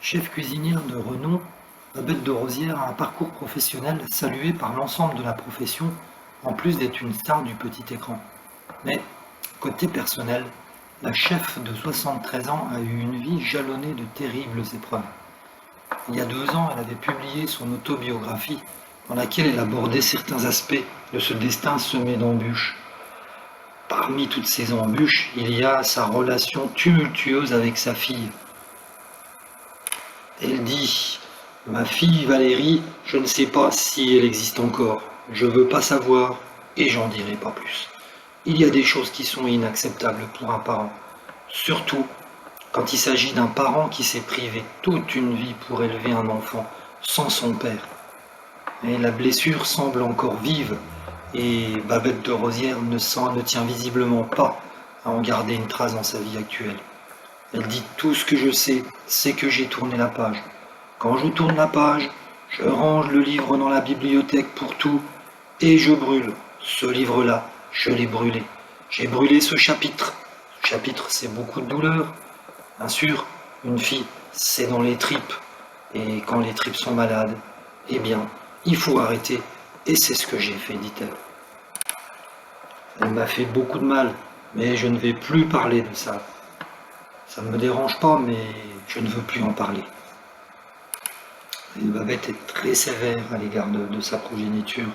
Chef cuisinière de renom, Babette de Rosière a un parcours professionnel salué par l'ensemble de la profession, en plus d'être une star du petit écran. Mais, côté personnel, la chef de 73 ans a eu une vie jalonnée de terribles épreuves. Il y a 2 ans, elle avait publié son autobiographie, dans laquelle elle abordait certains aspects de ce destin semé d'embûches. Parmi toutes ces embûches, il y a sa relation tumultueuse avec sa fille. Elle dit: Ma fille Valérie, je ne sais pas si elle existe encore. Je veux pas savoir et j'en dirai pas plus. Il y a des choses qui sont inacceptables pour un parent, surtout quand il s'agit d'un parent qui s'est privé toute une vie pour élever un enfant sans son père. Mais la blessure semble encore vive et Babette de Rosière ne tient visiblement pas à en garder une trace dans sa vie actuelle. Elle dit: Tout ce que je sais, c'est que j'ai tourné la page. Quand je tourne la page, je range le livre dans la bibliothèque pour tout et je brûle. Ce livre-là, je l'ai brûlé. J'ai brûlé ce chapitre. Ce chapitre, c'est beaucoup de douleur. Bien sûr, une fille, c'est dans les tripes. Et quand les tripes sont malades, eh bien, il faut arrêter. Et c'est ce que j'ai fait, dit-elle. Elle m'a fait beaucoup de mal, mais je ne vais plus parler de ça. Ça ne me dérange pas, mais je ne veux plus en parler. Babette est très sévère à l'égard de sa progéniture.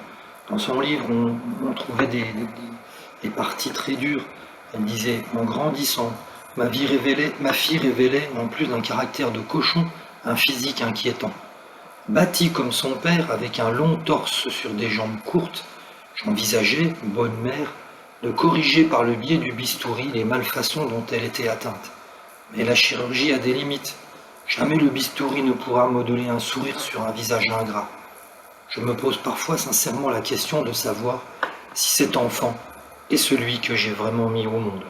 Dans son livre, on trouvait des parties très dures. Elle disait: En grandissant, ma fille révélait, en plus d'un caractère de cochon, un physique inquiétant. Bâtie comme son père, avec un long torse sur des jambes courtes, j'envisageais, bonne mère, de corriger par le biais du bistouri les malfaçons dont elle était atteinte. Mais la chirurgie a des limites. Jamais le bistouri ne pourra modeler un sourire sur un visage ingrat. Je me pose parfois sincèrement la question de savoir si cet enfant est celui que j'ai vraiment mis au monde.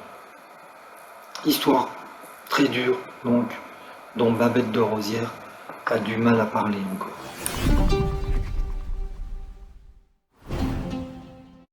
Histoire très dure, donc, dont Babette de Rosière a du mal à parler encore.